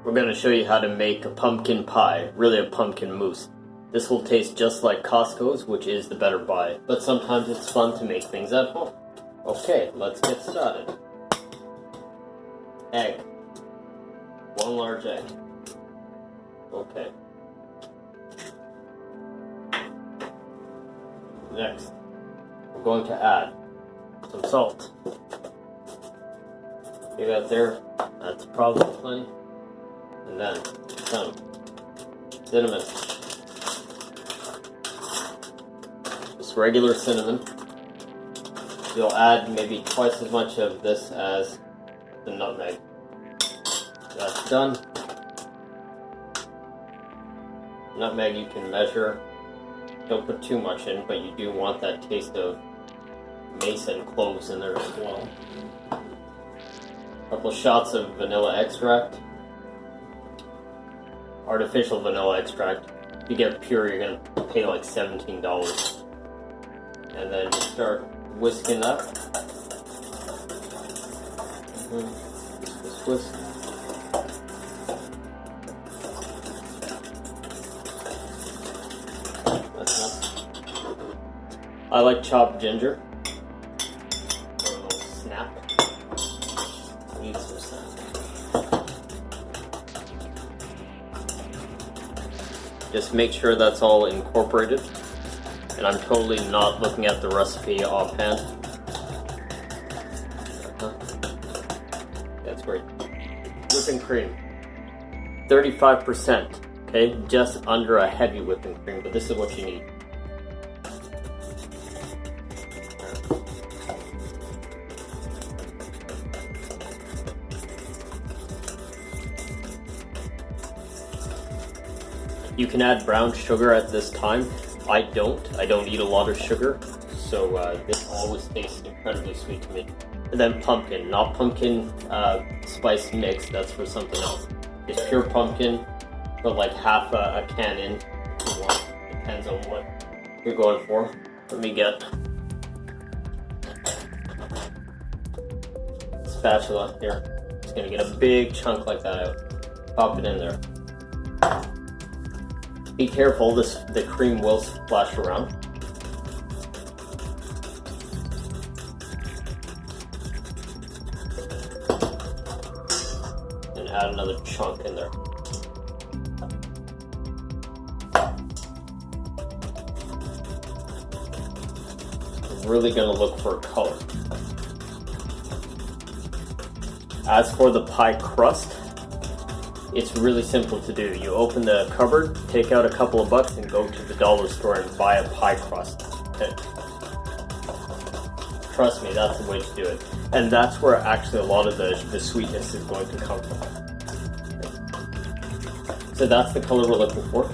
We're going to show you how to make a pumpkin pie, really a pumpkin mousse. This will taste just like Costco's, which is the better buy, but sometimes it's fun to make things at home. Okay, let's get started. Egg. 1 large egg. Okay. Next, we're going to add some salt. You got there, that's probably plenty. And then some cinnamon. Just regular cinnamon. You'll add maybe twice as much of this as the nutmeg. That's done. Nutmeg you can measure. Don't put too much in, but you do want that taste of mace and cloves in there as well. A couple shots of vanilla extract. Artificial vanilla extract. If you get pure, you're going to pay like $17. And then you start whisking up. Whisk. That's enough. I like chopped ginger. For a little snap. Need some snap. Just make sure that's all incorporated. And I'm totally not looking at the recipe offhand. That's great. Whipping cream. 35%. Okay, just under a heavy whipping cream, but this is what you need. You can add brown sugar at this time. I don't eat a lot of sugar, so this always tastes incredibly sweet to me. And then pumpkin, not pumpkin spice mix, that's for something else. It's pure pumpkin, put like half a can in if you want. Depends on what you're going for. Let me get a spatula here. Just gonna get a big chunk like that out. Pop it in there. Be careful, the cream will splash around. And add another chunk in there. I'm really gonna look for color. As for the pie crust, it's really simple to do. You open the cupboard, take out a couple of bucks, and go to the dollar store and buy a pie crust. Okay. Trust me, that's the way to do it. And that's where actually a lot of the sweetness is going to come from. So that's the color we're looking for.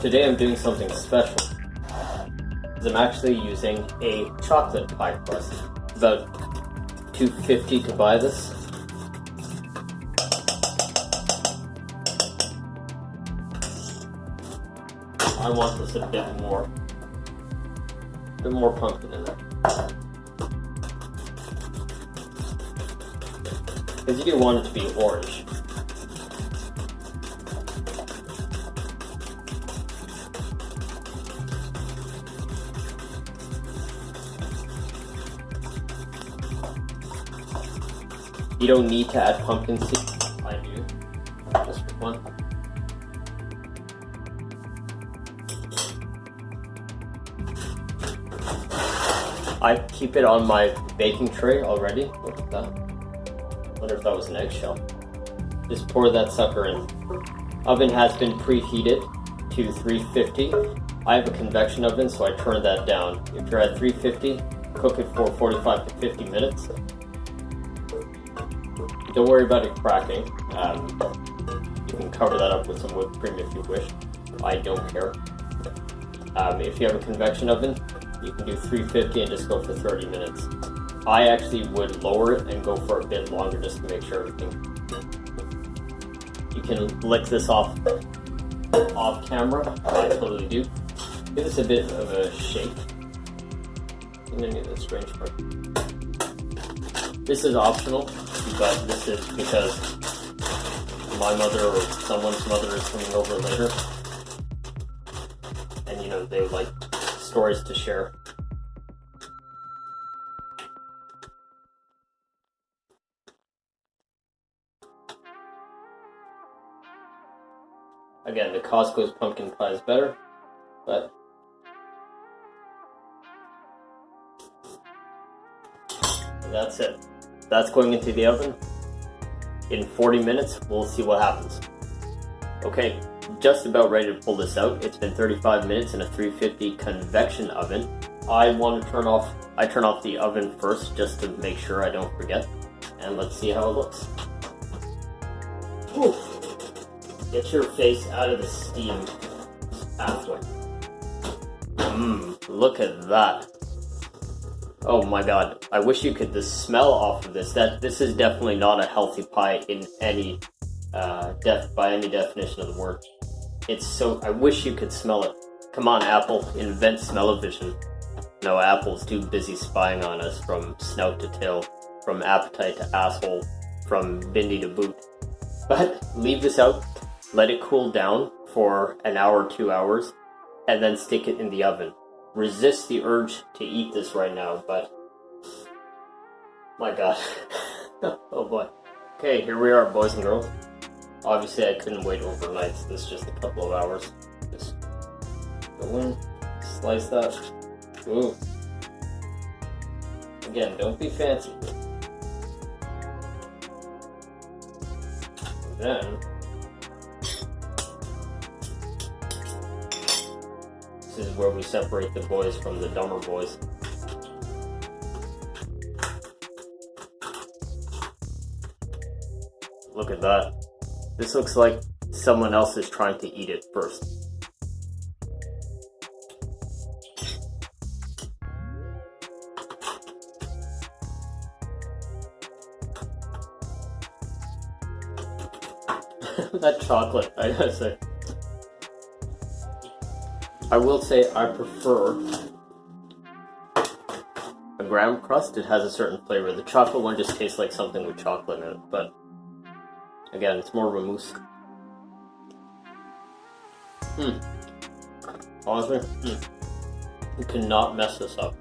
Today I'm doing something special. I'm actually using a chocolate pie crust. About $2.50 to buy this. I want this a bit more pumpkin in there. Because you do want it to be orange. You don't need to add pumpkin seeds. I do. Just for fun. I keep it on my baking tray already. Look at that. Wonder if that was an eggshell. Just pour that sucker in. Oven has been preheated to 350. I have a convection oven, so I turn that down. If you're at 350, cook it for 45 to 50 minutes. Don't worry about it cracking. You can cover that up with some whipped cream if you wish. I don't care. If you have a convection oven, you can do 350 and just go for 30 minutes. I actually would lower it and go for a bit longer just to make sure everything. You can lick this off camera. I totally do. Give this a bit of a shake. I'm gonna do the strange part. This is optional, but this is because my mother or someone's mother is coming over later. And you know, they like stories to share. Again, the Costco's pumpkin pie is better, but that's it. That's going into the oven. In 40 minutes, we'll see what happens. Okay, just about ready to pull this out. It's been 35 minutes in a 350 convection oven. I turn off the oven first just to make sure I don't forget. And let's see how it looks. Whew. Get your face out of the steam pathway. Look at that. Oh my god. I wish you could, the smell off of this, this is definitely not a healthy pie in any, by any definition of the word. It's so, I wish you could smell it. Come on, Apple, invent smell-o-vision. No, Apple's too busy spying on us from snout to tail, from appetite to asshole, from bindi to boot. But leave this out. Let it cool down for an hour, 2 hours, and then stick it in the oven. Resist the urge to eat this right now, but my god. Oh boy. Okay, here we are, boys and girls. Obviously I couldn't wait overnight, so this is just a couple of hours. Just go in, slice that. Ooh. Again, don't be fancy. And then this is where we separate the boys from the dumber boys. Look at that. This looks like someone else is trying to eat it first. That chocolate, I gotta say. I will say I prefer a graham crust. It has a certain flavor. The chocolate one just tastes like something with chocolate in it, but again, it's more of a mousse. Honestly, you cannot mess this up.